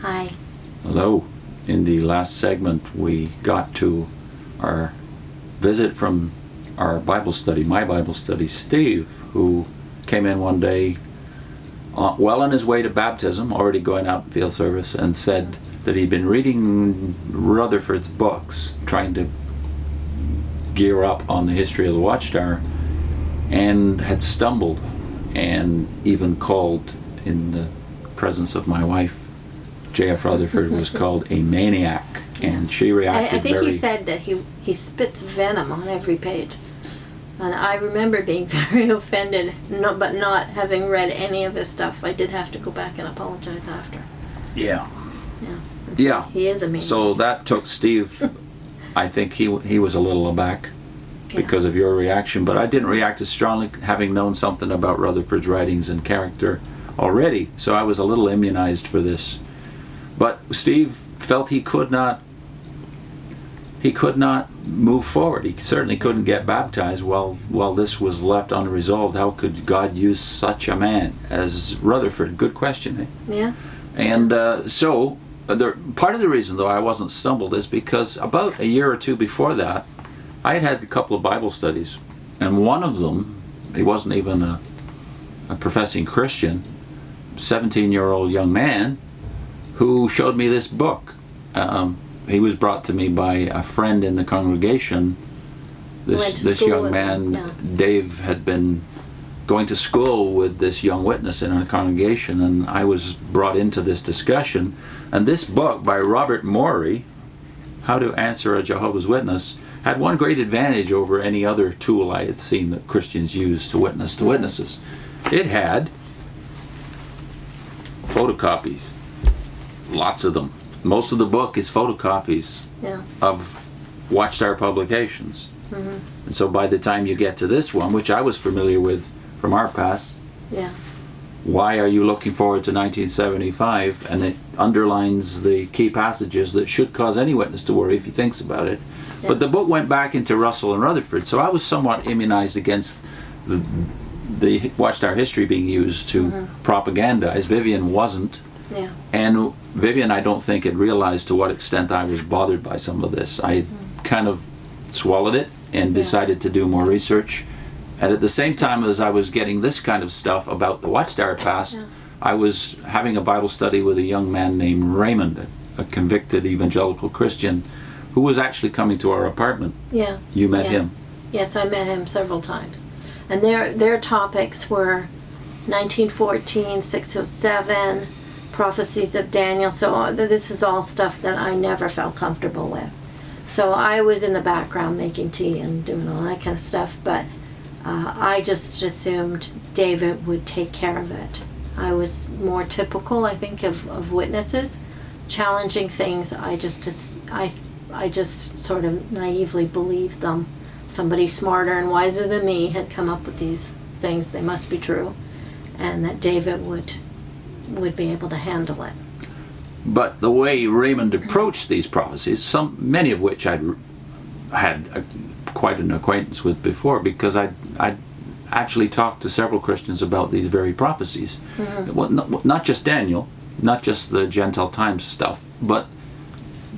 Hi. Hello. In the last segment, we got to our visit from our Bible study, my Bible study, Steve, who came in one day well on his way to baptism, already going out in field service, and said that he'd been reading Rutherford's books, trying to gear up on the history of the Watchtower, and had stumbled and even called, in the presence of my wife, JF Rutherford, was called a maniac, and she reacted I think very... he said that he spits venom on every page. And I remember being very offended, but not having read any of his stuff. I did have to go back and apologize after. Yeah. Yeah. He is a maniac. So that took Steve, I think he was a little aback because of your reaction, but I didn't react as strongly, having known something about Rutherford's writings and character already, so I was a little immunized for this. But Steve felt he could not move forward. He certainly couldn't get baptized while this was left unresolved. How could God use such a man as Rutherford? Good question, eh? Yeah. And so part of the reason, though, I wasn't stumbled is because about a year or two before that, I had a couple of Bible studies, and one of them, he wasn't even a professing Christian, 17-year-old young man, who showed me this book. He was brought to me by a friend in the congregation. This young man, Dave, had been going to school with this young witness in our congregation, and I was brought into this discussion. And this book by Robert Morey, How to Answer a Jehovah's Witness, had one great advantage over any other tool I had seen that Christians use to witness to witnesses. It had photocopies, lots of them. Most of the book is photocopies of Watchtower publications. Mm-hmm. And so by the time you get to this one, which I was familiar with from our past, why are you looking forward to 1975? And it underlines the key passages that should cause any witness to worry if he thinks about it. Yeah. But the book went back into Russell and Rutherford, so I was somewhat immunized against the Watchtower history being used to propagandize. Vivian wasn't. Yeah. And Vivian, I don't think, had realized to what extent I was bothered by some of this. I kind of swallowed it and decided to do more research. And at the same time as I was getting this kind of stuff about the Watchtower past, I was having a Bible study with a young man named Raymond, a convicted evangelical Christian, who was actually coming to our apartment. Yeah. You met him. Yes, I met him several times. And their topics were 1914, 607, prophecies of Daniel. So this is all stuff that I never felt comfortable with. So I was in the background making tea and doing all that kind of stuff, but I just assumed David would take care of it. I was more typical, I think, of witnesses, challenging things. I just sort of naively believed them. Somebody smarter and wiser than me had come up with these things. They must be true, and that David would be able to handle it. But the way Raymond approached these prophecies, many of which I'd had quite an acquaintance with before, because I'd actually talked to several Christians about these very prophecies. Well, not just Daniel, not just the Gentile times stuff, but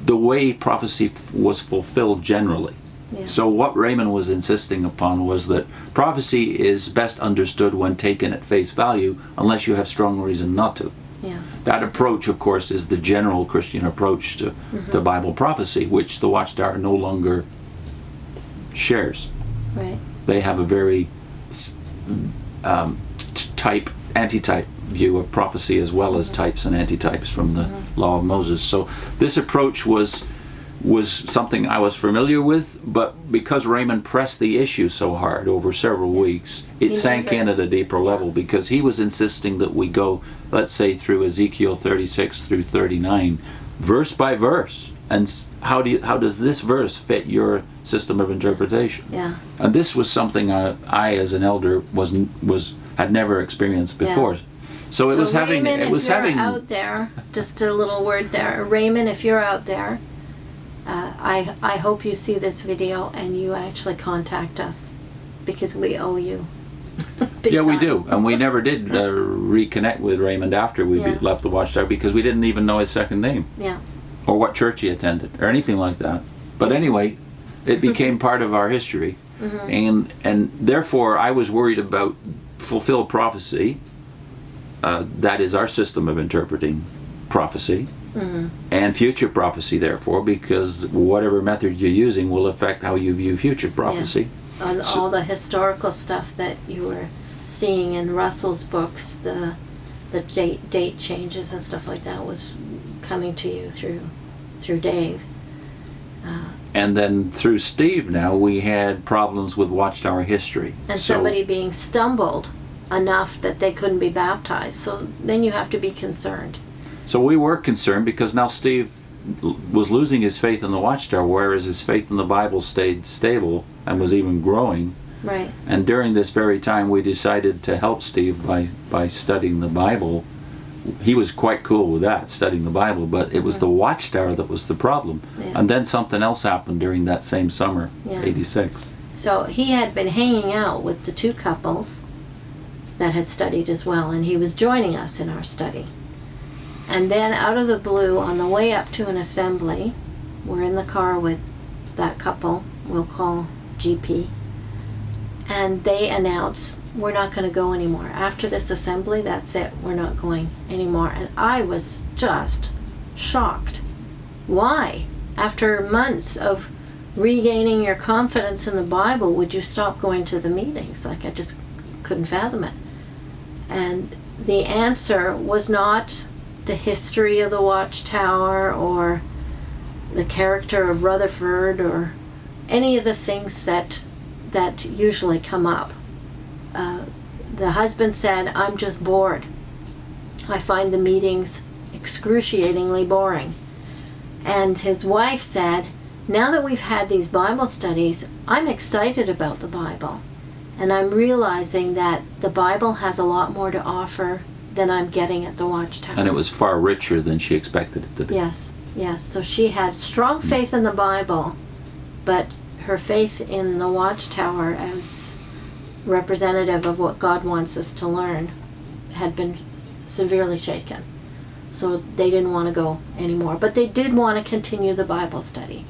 the way prophecy was fulfilled generally. Yeah. So what Raymond was insisting upon was that prophecy is best understood when taken at face value, unless you have strong reason not to. Yeah. That approach, of course, is the general Christian approach to Bible prophecy, which the Watchtower no longer shares. Right. They have a very anti-type view of prophecy, as well as types and antitypes from the Law of Moses. So this approach was something I was familiar with, but because Raymond pressed the issue so hard over several weeks, it sank in at a deeper level, because he was insisting that we go, let's say, through Ezekiel 36 through 39, verse by verse, and how does this verse fit your system of interpretation? Yeah. And this was something I as an elder had never experienced before. Yeah. So it was having. Raymond, it was if you're having. out there, just a little word there, Raymond, if you're out there, I hope you see this video and you actually contact us, because we owe you. Big Yeah, we time. do. And we never did reconnect with Raymond after we Yeah. left the Watchtower because we didn't even know his second name Yeah. or what church he attended or anything like that. But anyway, it became part of our history. And therefore I was worried about fulfilled prophecy. That is our system of interpreting prophecy. And future prophecy, therefore, because whatever method you're using will affect how you view future prophecy. On all the historical stuff that you were seeing in Russell's books, the date changes and stuff like that was coming to you through Dave. And then through Steve now, we had problems with Watchtower history. And So- somebody being stumbled enough that they couldn't be baptized. So then you have to be concerned. So we were concerned because now Steve was losing his faith in the Watchtower, whereas his faith in the Bible stayed stable and was even growing. Right. And during this very time, we decided to help Steve by studying the Bible. He was quite cool with that, studying the Bible, but it was the Watchtower that was the problem. Yeah. And then something else happened during that same summer, Yeah. 86. So he had been hanging out with the two couples that had studied as well, and he was joining us in our study. And then out of the blue, on the way up to an assembly, we're in the car with that couple, we'll call GP, and they announce, we're not going to go anymore. After this assembly, that's it, we're not going anymore. And I was just shocked. Why? After months of regaining your confidence in the Bible, would you stop going to the meetings? Like, I just couldn't fathom it. And the answer was not the history of the Watchtower or the character of Rutherford or any of the things that usually come up. The husband said, I'm just bored. I find the meetings excruciatingly boring. And his wife said, now that we've had these Bible studies, I'm excited about the Bible. And I'm realizing that the Bible has a lot more to offer than I'm getting at the Watchtower. And it was far richer than she expected it to be. Yes, yes. So she had strong faith in the Bible, but her faith in the Watchtower as representative of what God wants us to learn had been severely shaken. So they didn't want to go anymore. But they did want to continue the Bible study.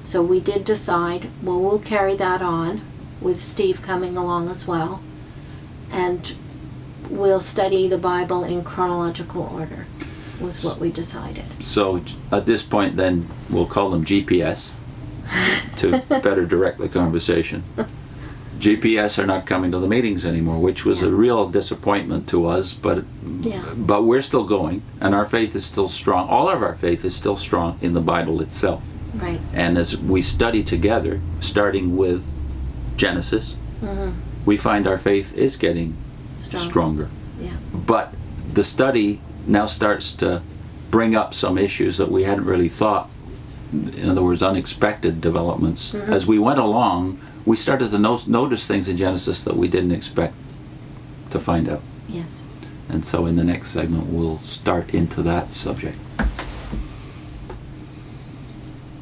So we did decide, well, we'll carry that on with Steve coming along as well. And we'll study the Bible in chronological order, was what we decided. So at this point then, we'll call them GPS to better direct the conversation. GPS are not coming to the meetings anymore, which was a real disappointment to us, but we're still going, and our faith is still strong. All of our faith is still strong in the Bible itself. Right. And as we study together, starting with Genesis, we find our faith is getting stronger. Yeah. But the study now starts to bring up some issues that we hadn't really thought. In other words, unexpected developments. As we went along, we started to notice things in Genesis that we didn't expect to find out. Yes. And so in the next segment, we'll start into that subject.